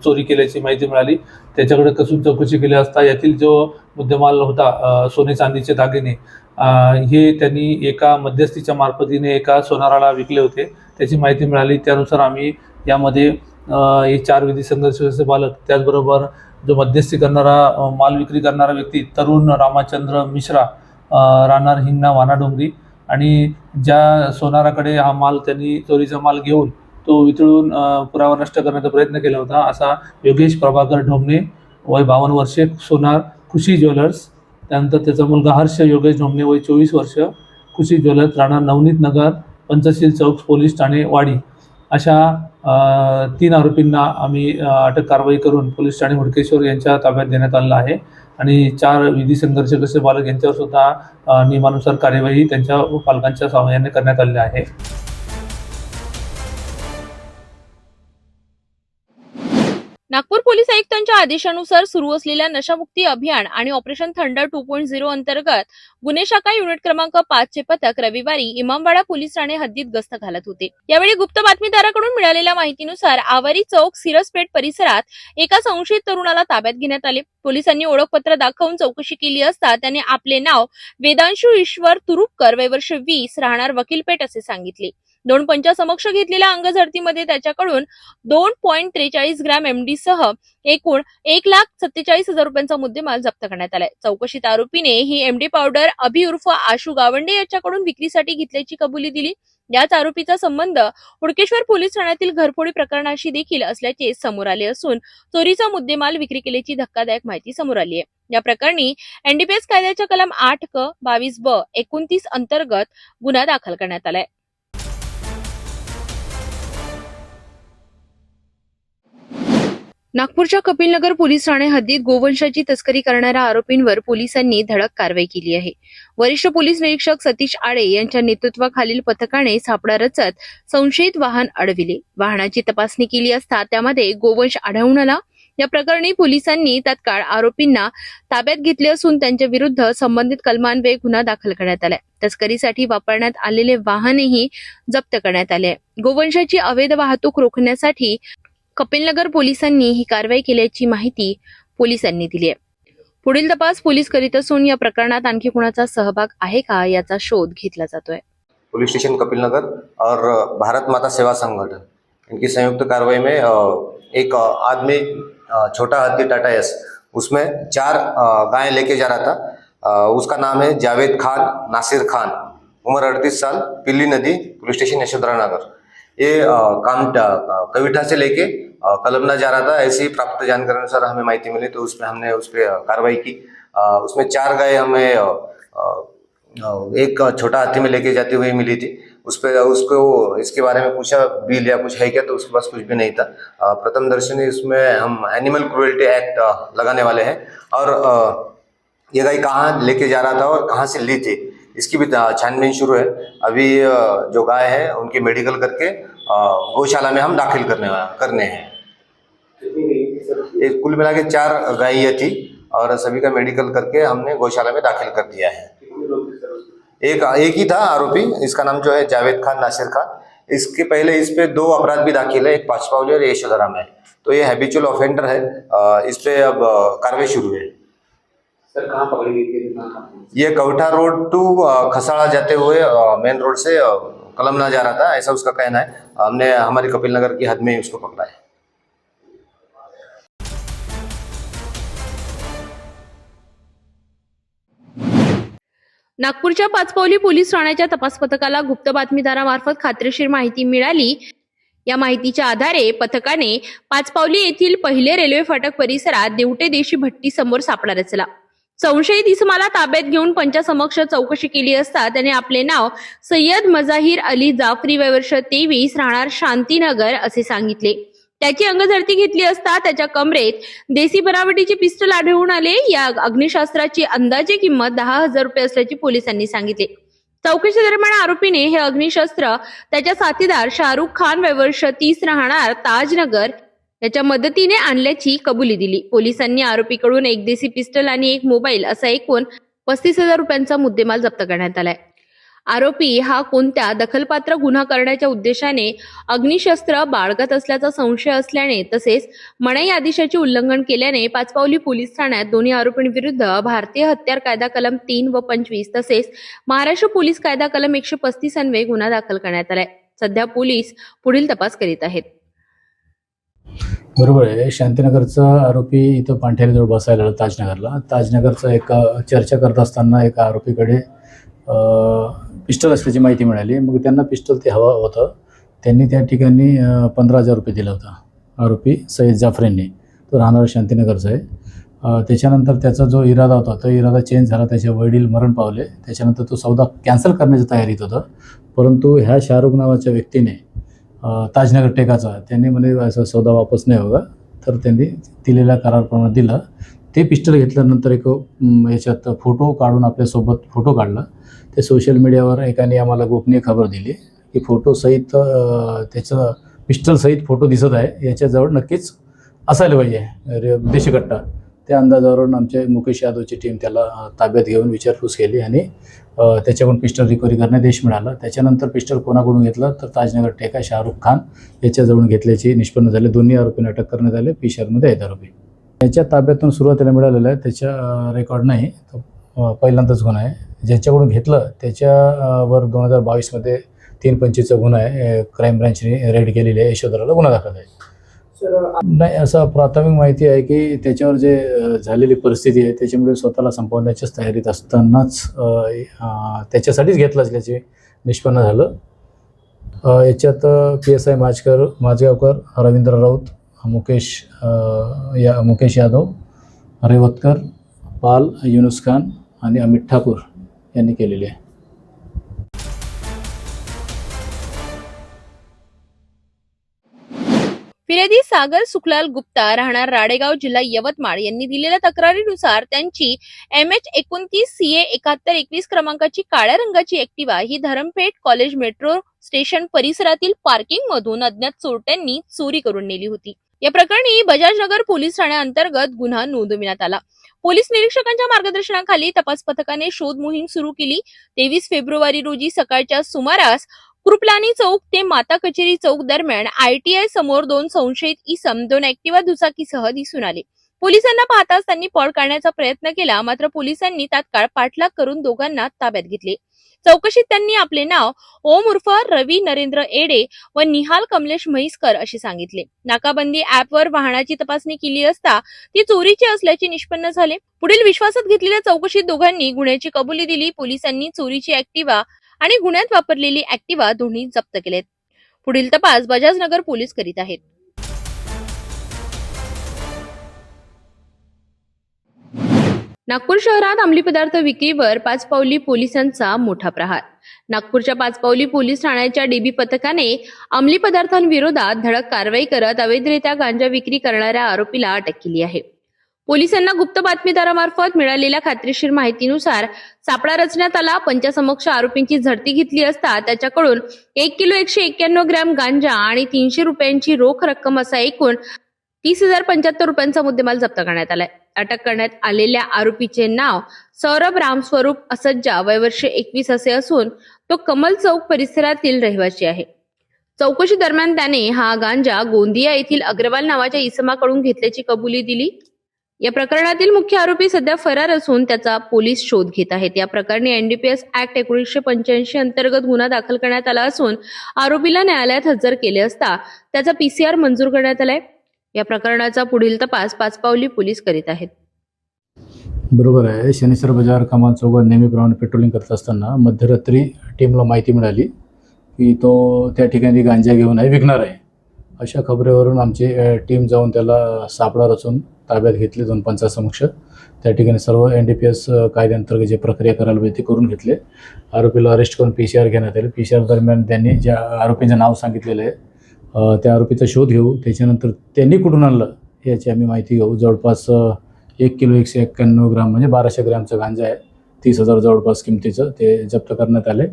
चोरी केल्याची माहिती मिळाली. त्याच्याकडे कसून चौकशी केली असता यातील जो मुद्देमाल होता सोने चांदीचे दागिने हे त्यांनी एका मध्यस्थीच्या मार्फतीने एका सोनाराला विकले होते, त्याची माहिती मिळाली. त्यानुसार आम्ही यामध्ये हे 4 विधी संघर्षग्रस्त बालक, त्याचबरोबर जो मध्यस्थी करणारा माल विक्री करणारा व्यक्ती तरुण रामचंद्र मिश्रा राहणार हिंगणा वानाडोंगरी, आणि ज्या सोनाराकडे हा माल त्यांनी चोरीचा माल घेऊन तो वितळून पुरावा नष्ट करण्याचा प्रयत्न केला होता, असा योगेश प्रभाकर ढोमणे वय 52 वर्षे सोनार खुशी ज्वेलर्स. त्यानंतर त्याचा मुलगा हर्ष योगेश ढोमणे वय 24 वर्ष खुशी ज्वेलर्स राहणार नवनीत नगर पंचशील चौक पोलीस ठाणे वाडी, अशा 3 आरोपींना आम्ही अटक कारवाई करून पोलीस ठाणे हुडकेश्वर यांच्या ताब्यात देण्यात आलेला आहे. आणि 4 विधी संघर्षग्रस्त बालक यांच्यावर सुद्धा नियमानुसार कार्यवाही त्यांच्या पालकांच्या सहाय्याने करण्यात आलेली आहे. नागपूर पोलीस आयुक्तांच्या आदेशानुसार सुरू असलेल्या नशामुक्ती अभियान आणि ऑपरेशन थंडर 2.0 अंतर्गत गुन्हे शाखा युनिट क्रमांक 5 चे पथक रविवारी इमामवाडा पोलीस ठाणे हद्दीत गस्त घालत होते. यावेळी गुप्त बातमीदाराकडून मिळालेल्या माहितीनुसार आवारी चौक सिरसपेठ परिसरात एका संशयित तरुणाला ताब्यात घेण्यात आले. पोलिसांनी ओळखपत्र दाखवून चौकशी केली असता त्याने आपले नाव वेदांशू ईश्वर तुरुपकर वय वर्ष 20 राहणार वकीलपेठ असे सांगितले. 2 पंचासमक्ष घेतलेल्या अंगझडतीमध्ये त्याच्याकडून 2.43 ग्रॅम MD सह एकूण 1,47,000 रुपयांचा मुद्देमाल जप्त करण्यात आलाय. चौकशीत आरोपीने ही MD पावडर अभि उर्फ आशू गावंडे याच्याकडून विक्रीसाठी घेतल्याची कबुली दिली. याच आरोपीचा संबंध हुडकेश्वर पोलीस ठाण्यातील घरफोडी प्रकरणाशी देखील असल्याचे समोर आले असून चोरीचा मुद्देमाल विक्री केल्याची धक्कादायक माहिती समोर आली आहे. या प्रकरणी NDPS कायद्याच्या कलम 8 क 22 ब 29 अंतर्गत गुन्हा दाखल करण्यात आलाय. नागपूरच्या कपिलनगर पोलीस ठाणे हद्दीत गोवंशाची तस्करी करणाऱ्या आरोपींवर पोलिसांनी धडक कारवाई केली आहे. वरिष्ठ पोलीस निरीक्षक सतीश आडे यांच्या नेतृत्वाखालील पथकाने सापळा रचत संशयित वाहन अडविले. वाहनाची तपासणी केली असता त्यामध्ये गोवंश आढळून आला. या प्रकरणी पोलिसांनी तात्काळ आरोपींना ताब्यात घेतले असून त्यांच्या विरुद्ध संबंधित कलमान्वये गुन्हा दाखल करण्यात आलाय. तस्करीसाठी वापरण्यात आलेले वाहनही जप्त करण्यात आले. गोवंशाची अवैध वाहतूक रोखण्यासाठी कपिलनगर पोलिसांनी ही कारवाई केल्याची माहिती पोलिसांनी दिली आहे. पुढील तपास पोलीस करीत असून या प्रकरणात आणखी कुणाचा सहभाग आहे का याचा शोध घेतला जातोय. पुलिस स्टेशन कपिलनगर और भारत माता सेवा संगठन इनकी संयुक्त कार्रवाई में एक आदमी छोटा हाथी टाटा एस उसमें 4 गायें लेके जा रहा था. उसका नाम है जावेद खान नासिर खान, उम्र 38 साल, पिल्ली नदी, पुलिस स्टेशन यशोधरा नगर. ये काम कविठा से लेके कलमना जा रहा था. ऐसी प्राप्त जानकारी अनुसार हमें माहिती मिली तो उसमें हमने उस पर कार्रवाई की. उसमें 4 गाय हमें एक छोटा हाथी में लेके जाती हुई मिली थी. उसको इसके बारे में पूछा बिल या कुछ है क्या, तो उसके पास कुछ भी नहीं था. प्रथम दर्शनी इसमें हम एनिमल क्रूएल्टी एक्ट लगाने वाले हैं और ये गाय कहाँ लेके जा रहा था और कहाँ से ली थी इसकी भी छानबीन शुरू है. अभी जो गाय है उनकी मेडिकल करके गौशाला में हम दाखिल करने हैं. कुल मिला के 4 गायें थी और सभी का मेडिकल करके हमने गौशाला में दाखिल कर दिया है. एक ही था आरोपी, इसका नाम जो है जावेद खान नासिर खान. इसके पहले इस पे 2 अपराध भी दाखिल है, एक पाचपावली और यशोधरा में. तो ये हैबिचुअल ऑफेंडर है. इस पे अब कार्रवाई शुरू है. सर कहाँ पकड़ी गई थी? ये कवठा रोड टू खसाड़ा जाते हुए मेन रोड से कलमना जा रहा था, ऐसा उसका कहना है. हमने हमारी कपिलनगर की हद में ही उसको पकड़ा है. नागपूरच्या पाचपावली पोलीस ठाण्याच्या तपास पथकाला गुप्त बातमीदारामार्फत खात्रीशीर माहिती मिळाली. या माहितीच्या आधारे पथकाने पाचपावली येथील पहिले रेल्वे फाटक परिसरात देवटे देशी भट्टी समोर सापळा रचला. संशयित इसमाला ताब्यात घेऊन पंचासमक्ष चौकशी केली असता त्याने आपले नाव सय्यद मजाहिर अली जाफरी वय वर्ष 23 राहणार शांतीनगर असे सांगितले. त्याची अंगझडती घेतली असता त्याच्या कमरेत देसी बनावटीचे पिस्टल आढळून आले. या अग्निशस्त्राची अंदाजे किंमत 10,000 रुपये असल्याचे पोलिसांनी सांगितले. चौकशी दरम्यान आरोपीने हे अग्निशस्त्र त्याच्या साथीदार शाहरुख खान वय वर्ष 30 राहणार ताजनगर याच्या मदतीने आणल्याची कबुली दिली. पोलिसांनी आरोपीकडून एक देसी पिस्टल आणि एक मोबाईल असा एकूण 35,000 रुपयांचा मुद्देमाल जप्त करण्यात आलाय. आरोपी हा कोणत्या दखलपात्र गुन्हा करण्याच्या उद्देशाने अग्निशस्त्र बाळगत असल्याचा संशय असल्याने तसेच मनाई आदेशाचे उल्लंघन केल्याने पाचपावली पोलीस ठाण्यात दोन्ही आरोपींविरुद्ध भारतीय हत्यार कायदा कलम 3 व 25 तसेच महाराष्ट्र पोलीस कायदा कलम 135 अन्वये गुन्हा दाखल करण्यात आलाय. सध्या पोलीस पुढील तपास करीत आहेत. बरोबर आहे. शांतीनगरचा आरोपी इथं पांठेरीजवळ बसायला आला ताजनगरला. ताजनगरचा एक चर्चा करत असताना एका आरोपीकडे पिस्टल असल्याची माहिती मिळाली. मग त्यांना पिस्टल ते हवं होतं. त्यांनी त्या ठिकाणी 15,000 रुपये दिला होता आरोपी सय्यद जाफरींनी. तो राहणारा शांतीनगरचा आहे. त्याच्यानंतर त्याचा जो इरादा होता तो इरादा चेंज झाला. त्याचे वडील मरण पावले. त्याच्यानंतर तो सौदा कॅन्सल करण्याच्या तयारीत होता. परंतु ह्या शाहरुख नावाच्या व्यक्तीने ताजनगर टेकाचा त्यांनी म्हणे असं सौदा वापस नाही होगा. तर त्यांनी दिलेल्या करारप्रमाणे दिलं. ते पिस्टल घेतल्यानंतर एक याच्यात फोटो काढून आपल्यासोबत फोटो काढला. ते सोशल मीडियावर एकाने आम्हाला गोपनीय खबर दिली की फोटोसहित त्याचं पिस्टलसहित फोटो दिसत आहे. याच्याजवळ नक्कीच असायला पाहिजे देशी कट्टा. त्या अंदाजावरून आमच्या मुकेश यादवची टीम त्याला ताब्यात घेऊन विचारपूस केली आणि त्याच्याकडून पिस्टल रिकव्हरी करण्यात यश मिळालं. त्याच्यानंतर पिस्टल कोणाकडून घेतलं तर ताजनगर टेका शाहरुख खान याच्याजवळून घेतल्याची निष्पन्न झाले. दोन्ही आरोपींना अटक करण्यात आले. पिशरमध्ये आहेत आरोपी. त्याच्या ताब्यातून सुरुवातीला मिळालेलं आहे. त्याच्या रेकॉर्ड नाही. तो पहिल्यांदाच गुन्हा आहे. ज्याच्याकडून घेतलं त्याच्यावर 2022मध्ये 325चा गुन्हा आहे. क्राईम ब्रँचने रेड केलेली आहे. यशोधराला गुन्हा दाखल आहे. नाही, असं प्राथमिक माहिती आहे की त्याच्यावर जे झालेली परिस्थिती आहे त्याच्यामुळे स्वतःला संपवण्याच्याच तयारीत असतानाच त्याच्यासाठीच घेतलं असल्याचे निष्पन्न झालं. याच्यात PSI माझगावकर, रवींद्र राऊत, मुकेश यादव, रेवतकर, पाल, युनुस खान आणि अमित ठाकूर यांनी केलेली आहे. फिर्यादी सागर सुखलाल गुप्ता राहणार राडेगाव जिल्हा यवतमाळ यांनी दिलेल्या तक्रारीनुसार त्यांची MH29 CA 7121 क्रमांकाची काळ्या रंगाची ऍक्टिवा ही धरमपेठ कॉलेज मेट्रो स्टेशन परिसरातील पार्किंग मधून अज्ञात चोरट्यांनी चोरी करून नेली होती. या प्रकरणी बजाजनगर पोलीस ठाण्याअंतर्गत गुन्हा नोंदविण्यात आला. पोलीस निरीक्षकांच्या मार्गदर्शनाखाली तपास पथकाने शोध मोहीम सुरू केली. 23 फेब्रुवारी रोजी सकाळच्या सुमारास कृपलानी चौक ते माता कचेरी चौक दरम्यान ITI समोर 2 संशयित इसम 2 ऍक्टिवा दुचाकीसह दिसून आले. पोलिसांना पाहताच त्यांनी पळ काढण्याचा प्रयत्न केला. मात्र पोलिसांनी तात्काळ पाठलाग करून दोघांना ताब्यात घेतले. चौकशीत त्यांनी आपले नाव ओम उर्फ रवी नरेंद्र एडे व निहाल कमलेश म्हैसकर असे सांगितले. नाकाबंदी ऍपवर वाहनाची तपासणी केली असता ती चोरीची असल्याचे निष्पन्न झाले. पुढील विश्वासात घेतलेल्या चौकशीत दोघांनी गुन्ह्याची कबुली दिली. पोलिसांनी चोरीची ऍक्टिवा आणि गुन्ह्यात वापरलेली ऍक्टिवा दोन्ही जप्त केलेत. पुढील तपास बजाजनगर पोलीस करीत आहेत. नागपूर शहरात अंमली पदार्थ विक्रीवर पाचपावली पोलिसांचा मोठा प्रहार. नागपूरच्या पाचपावली पोलीस ठाण्याच्या DB पथकाने अंमली पदार्थांविरोधात धडक कारवाई करत अवैधरित्या गांजा विक्री करणाऱ्या आरोपीला अटक केली आहे. पोलिसांना गुप्त बातमीदारामार्फत मिळालेल्या खात्रीशीर माहितीनुसार सापळा रचण्यात आला. पंचासमक्ष आरोपींची झडती घेतली असता त्याच्याकडून 1 किलो 191 ग्रॅम गांजा आणि 300 रुपयांची रोख रक्कम असा एकूण 30,075 रुपयांचा मुद्देमाल जप्त करण्यात आलाय. अटक करण्यात आलेल्या आरोपीचे नाव सौरभ रामस्वरूप असज्जा वय वर्ष 21 असे असून तो कमल चौक परिसरातील रहिवासी आहे. चौकशी दरम्यान त्याने हा गांजा गोंदिया येथील अग्रवाल नावाच्या इसमाकडून घेतल्याची कबुली दिली. या प्रकरणातील मुख्य आरोपी सध्या फरार असून त्याचा पोलीस शोध घेत आहेत. या प्रकरणी NDPS ऍक्ट 1985 अंतर्गत गुन्हा दाखल करण्यात आला असून आरोपीला न्यायालयात हजर केले असता त्याचा PCR मंजूर करण्यात आलाय. या प्रकरणाचा पुढील तपास पाचपावली पोलीस करीत आहेत. बरोबर आहे. शनीश्वर बाजार कमाल चौकात नेहमीप्रमाणे पेट्रोलिंग करत असताना मध्यरात्री टीमला माहिती मिळाली की तो त्या ठिकाणी गांजा घेऊन विकणार आहे. अशा खबरेवरून आमची टीम जाऊन त्याला सापळा रचून ताब्यात घेतले 2 पंचासमक्ष. त्या ठिकाणी सर्व NDPS कायद्याअंतर्गत जे प्रक्रिया करायला पाहिजे ते करून घेतले. आरोपीला अरेस्ट करून PCR घेण्यात आले. PCR दरम्यान त्यांनी ज्या आरोपीचं नाव सांगितलेलं आहे त्या आरोपीचा शोध घेऊ. त्याच्यानंतर त्यांनी कुठून आणलं याची आम्ही माहिती घेऊ. जवळपास 1 किलो 191 ग्राम म्हणजे 1200 ग्रॅमचं गांजा आहे, 30,000 जवळपास किमतीचं, ते जप्त करण्यात आले.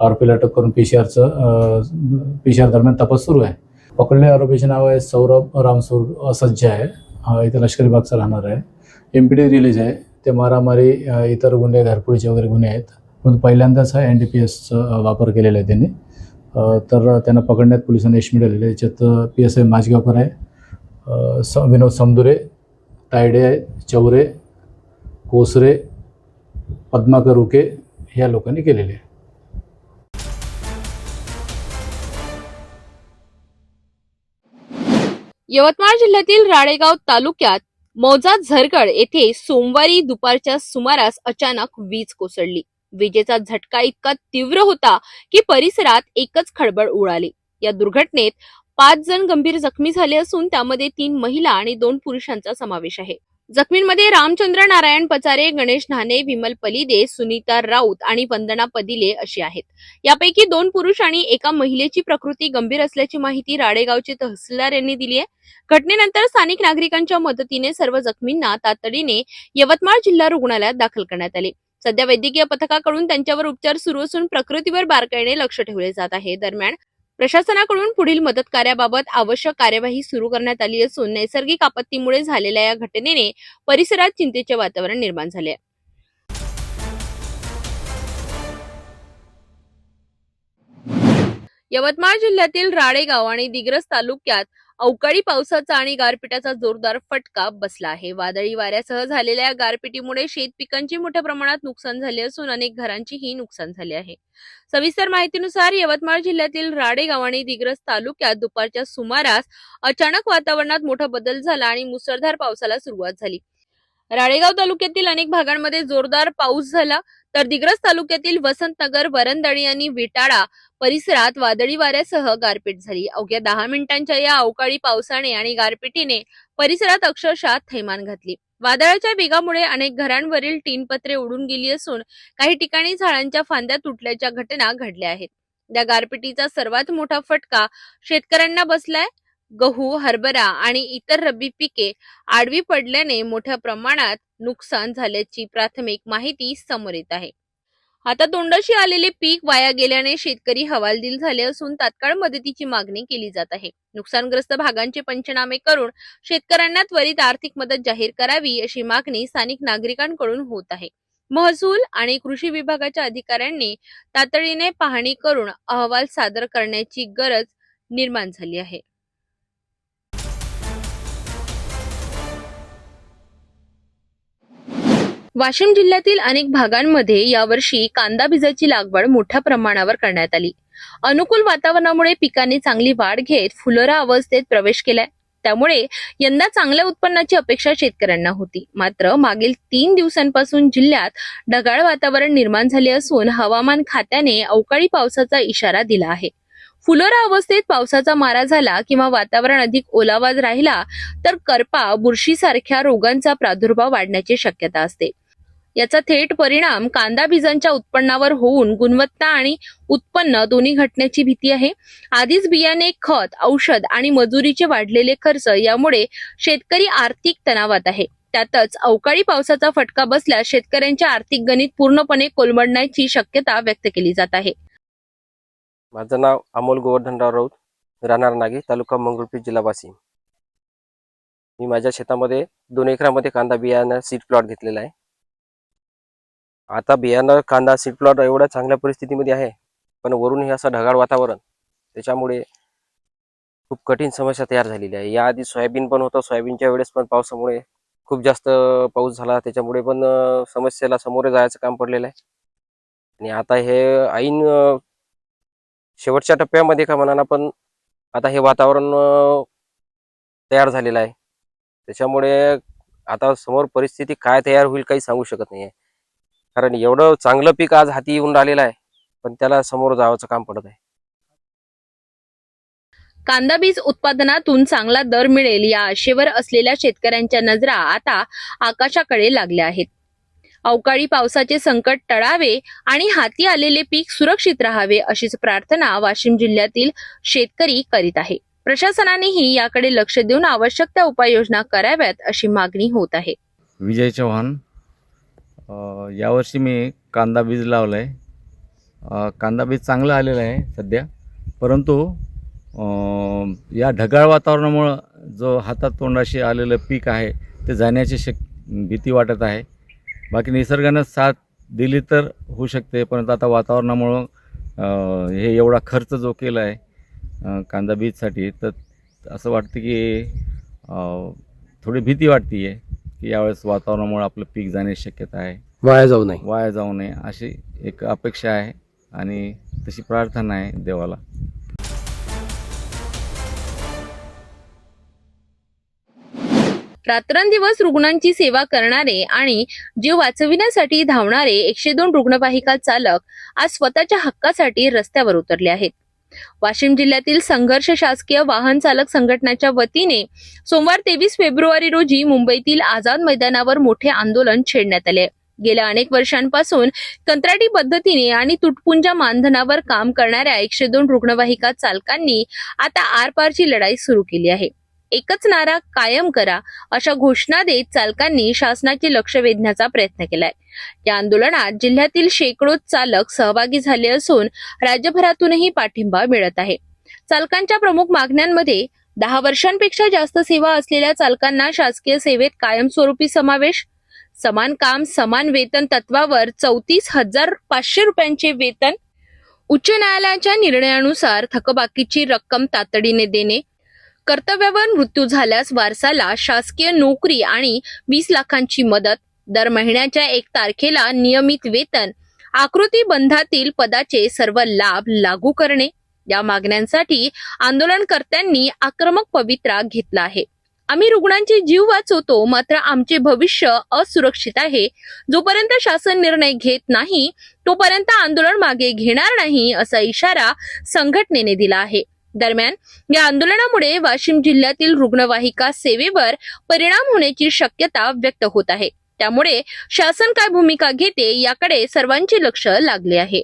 आरोपीला अटक करून PCR दरम्यान तपास सुरू आहे. पकडलेल्या आरोपीचे नाव आहे सौरभ रामसूर सज्जा आहे. इथं लष्करी बागचा राहणार आहे. MPD रिलीज आहे. ते मारामारी इतर गुन्हे घरफोडीचे वगैरे गुन्हे आहेत. पण पहिल्यांदाच हा NDPSचा वापर केलेला आहे त्यांनी. तर त्यांना पकडण्यात पोलिसांना यश मिळालेलं आहे. याच्यात PSI माझगावकर आहे, विनोद समदुरे, तायडे आहे, चौरे, कोसरे, पद्माकर उके ह्या लोकांनी केलेले आहे. यवतमाळ जिल्ह्यातील राळेगाव तालुक्यात मौजा झरगड येथे सोमवारी दुपारच्या सुमारास अचानक वीज कोसळली. विजेचा झटका इतका तीव्र होता की परिसरात एकच खळबळ उडाली. या दुर्घटनेत 5 जण गंभीर जखमी झाले असून त्यामध्ये 3 महिला आणि 2 पुरुषांचा समावेश आहे. जखमींमध्ये रामचंद्र नारायण पचारे, गणेश न्हाणे, विमल पलिदे, सुनीता राऊत आणि वंदना पदिले अशी आहेत. यापैकी 2 पुरुष आणि एका महिलेची प्रकृती गंभीर असल्याची माहिती राळेगावचे तहसीलदार यांनी दिली आहे. घटनेनंतर स्थानिक नागरिकांच्या मदतीने सर्व जखमींना तातडीने यवतमाळ जिल्हा रुग्णालयात दाखल करण्यात आले. सध्या वैद्यकीय पथकाकडून त्यांच्यावर उपचार सुरू असून प्रकृतीवर बारकाईने लक्ष ठेवले जात आहे. दरम्यान प्रशासनाकडून पुढील मदत कार्याबाबत आवश्यक कार्यवाही सुरू करण्यात आली असून नैसर्गिक आपत्तीमुळे झालेल्या या घटनेने परिसरात चिंतेचे वातावरण निर्माण झाले आहे. यवतमाळ जिल्ह्यातील राळेगाव आणि दिग्रस तालुक्यात अवकाळी पावसाचा आणि गारपिटाचा जोरदार फटका बसला आहे. वादळी वाऱ्यासह झालेल्या गारपिटीमुळे शेत पिकांची मोठ्या प्रमाणात नुकसान झाले असून अनेक घरांचीही नुकसान झाले आहे. सविस्तर माहितीनुसार यवतमाळ जिल्ह्यातील राळेगाव आणि दिग्रस तालुक्यात दुपारच्या सुमारास अचानक वातावरणात मोठा बदल झाला आणि मुसळधार पावसाला सुरुवात झाली. राळेगाव तालुक्यातील अनेक भागांमध्ये जोरदार पाऊस झाला, तर दिग्रस तालुक्यातील वसंतनगर, वरंदळी आणि विटाळा परिसरात वादळी वाऱ्यासह गारपीट झाली. अवघ्या 10 मिनिटांच्या या अवकाळी पावसाने आणि गारपिटीने परिसरात अक्षरशः थैमान घातली. वादळाच्या वेगामुळे अनेक घरांवरील टीनपत्रे उडून गेली असून काही ठिकाणी झाडांच्या फांद्या तुटल्याच्या घटना घडल्या आहेत. या गारपिटीचा सर्वात मोठा फटका शेतकऱ्यांना बसलाय. गहू, हरभरा आणि इतर रब्बी पिके आडवी पडल्याने मोठ्या प्रमाणात नुकसान झाल्याची प्राथमिक माहिती समोर येत आहे. हातातोंडाशी आलेले पीक वाया गेल्याने शेतकरी हवालदिल झाले असून तात्काळ मदतीची मागणी केली जात आहे. नुकसानग्रस्त भागांचे पंचनामे करून शेतकऱ्यांना त्वरित आर्थिक मदत जाहीर करावी अशी मागणी स्थानिक नागरिकांकडून होत आहे. महसूल आणि कृषी विभागाच्या अधिकाऱ्यांनी तातडीने पाहणी करून अहवाल सादर करण्याची गरज निर्माण झाली आहे. वाशिम जिल्ह्यातील अनेक भागांमध्ये यावर्षी कांदा बीजाची लागवड मोठ्या प्रमाणावर करण्यात आली. अनुकूल वातावरणामुळे पिकांनी चांगली वाढ घेत फुलोरा अवस्थेत प्रवेश केलाय. त्यामुळे यंदा चांगल्या उत्पन्नाची अपेक्षा शेतकऱ्यांना होती. मात्र मागील 3 दिवसांपासून जिल्ह्यात ढगाळ वातावरण निर्माण झाले असून हवामान खात्याने अवकाळी पावसाचा इशारा दिला आहे. फुलोरा अवस्थेत पावसाचा मारा झाला किंवा वातावरण अधिक ओलावा राहिला तर करपा, बुरशीसारख्या रोगांचा प्रादुर्भाव वाढण्याची शक्यता असते. याचा थेट परिणाम कांदा बीजांच्या उत्पन्नावर होऊन गुणवत्ता आणि उत्पन्न दोन्ही घटण्याची भीती आहे. आधीच बियाणे, खत, औषध आणि मजुरीचे वाढलेले खर्च यामुळे शेतकरी आर्थिक तणावात आहे. त्यातच अवकाळी पावसाचा फटका बसल्यास शेतकऱ्यांचे आर्थिक गणित पूर्णपणे कोलमडण्याची शक्यता व्यक्त केली जात आहे. माझं नाव अमोल गोवर्धनराव राऊत, राहणार नागे, तालुका मंगरुळपीर, जिल्हा वाशिम. मी माझ्या शेतामध्ये 2 एकरामध्ये कांदा बियाणं सीड प्लॉट घेतलेला आहे. आता बियाणं कांदा सीड प्लॉट एवढ्या चांगल्या परिस्थितीमध्ये आहे, पण वरून हे असं ढगाळ वातावरण, त्याच्यामुळे खूप कठीण समस्या तयार झालेली आहे. याआधी सोयाबीन पण होतं, सोयाबीनच्या वेळेस पण पावसामुळे खूप जास्त पाऊस झाला, त्याच्यामुळे पण समस्येला सामोरे जायचं काम पडलेलं आहे. आणि आता हे ऐन शेवटच्या टप्प्यामध्ये का म्हणा, पण आता हे वातावरण तयार झालेलं आहे. त्याच्यामुळे आता समोर परिस्थिती काय तयार होईल काही सांगू शकत नाही आहे. कारण एवढं चांगलं पीक आज हाती येऊन राहिलेलं आहे, पण त्याला समोर जावंचं काम पडत आहे. कांदा बीज उत्पादनातून चांगला दर मिळेल या आशेवर असलेल्या शेतकऱ्यांच्या नजरा आता आकाशाकडे लागल्या आहेत. अवकाळी पावसाचे संकट टळावे आणि हाती आलेले पीक सुरक्षित राहावे अशीच प्रार्थना वाशिम जिल्ह्यातील शेतकरी करीत आहे. प्रशासनानेही याकडे लक्ष देऊन आवश्यक त्या उपाययोजना कराव्यात अशी मागणी होत आहे. विजय चव्हाण. यावर्षी मी कांदा बीज लावलं आहे. कांदा बीज चांगलं आलेलं आहे सध्या, परंतु या ढगाळ वातावरणामुळं जो हातात तोंडाशी आलेलं पीक आहे ते जाण्याची भीती वाटत आहे. बाकी निसर्गानं साथ दिली तर होऊ शकते, परंतु आता वातावरणामुळं हे एवढा खर्च जो केला आहे कांदा बीजसाठी, तर असं वाटतं की थोडी भीती वाटते आहे की यावेळेस वातावरणामुळे आपलं पीक जाण्याची शक्यता आहे. वाया जाऊ नये अशी एक अपेक्षा आहे आणि तशी प्रार्थना आहे देवाला. रात्रंदिवस रुग्णांची सेवा करणारे आणि जीव वाचविण्यासाठी धावणारे 102 रुग्णवाहिका चालक आज स्वतःच्या हक्कासाठी रस्त्यावर उतरले आहेत. वाशिम जिल्ह्यातील संघर्ष शासकीय वाहन चालक संघटनेच्या वतीने सोमवार 23 फेब्रुवारी रोजी मुंबईतील आझाद मैदानावर मोठे आंदोलन छेडण्यात आले. गेल्या अनेक वर्षांपासून कंत्राटी पद्धतीने आणि तुटपुंजा मानधनावर काम करणाऱ्या 102 रुग्णवाहिका चालकांनी आता आरपारची लढाई सुरू केली आहे. एकच नारा कायम करा अशा घोषणा देत चालकांनी शासनाचे लक्ष वेधण्याचा प्रयत्न केलाय. या आंदोलनात जिल्ह्यातील शेकडो चालक सहभागी झाले असून राज्यभरातूनही पाठिंबा मिळत आहे. चालकांच्या प्रमुख मागण्यांमध्ये 10 वर्षांपेक्षा जास्त सेवा असलेल्या चालकांना शासकीय सेवेत कायमस्वरूपी समावेश, समान काम समान वेतन तत्वावर 34,500 रुपयांचे वेतन, उच्च न्यायालयाच्या निर्णयानुसार थकबाकीची रक्कम तातडीने देणे, कर्तव्यावर मृत्यू झाल्यास वारसाला शासकीय नोकरी आणि 20 लाखांची मदत, दर महिन्याच्या 1 तारखेला नियमित वेतन, आकृती बंधातील पदाचे सर्व लाभ लागू करणे. या मागण्यांसाठी आंदोलनकर्त्यांनी आक्रमक पवित्रा घेतला आहे. आम्ही रुग्णांचे जीव वाचवतो, मात्र आमचे भविष्य असुरक्षित आहे. जोपर्यंत शासन निर्णय घेत नाही तोपर्यंत आंदोलन मागे घेणार नाही असा इशारा संघटनेने दिला आहे. दरम्यान या आंदोलनामुळे वाशिम जिल्ह्यातील रुग्णवाहिका सेवेवर परिणाम होण्याची शक्यता व्यक्त होत आहे. त्यामुळे शासन काय भूमिका घेते याकडे सर्वांचे लक्ष लागले आहे.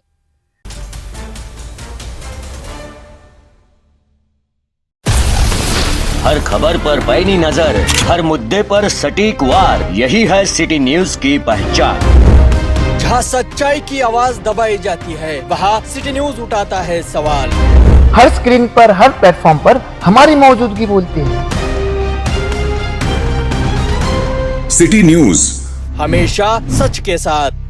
हर खबर पर पैनी नजर, हर मुद्दे पर सटीक वार, यही है सिटी न्यूज की पहचान. जहाँ सच्चाई की आवाज दबाई जाती है वहाँ सिटी न्यूज उठाता है सवाल. हर स्क्रीन पर हर प्लेटफॉर्म पर हमारी मौजूदगी बोलती है. सिटी न्यूज हमेशा सच के साथ.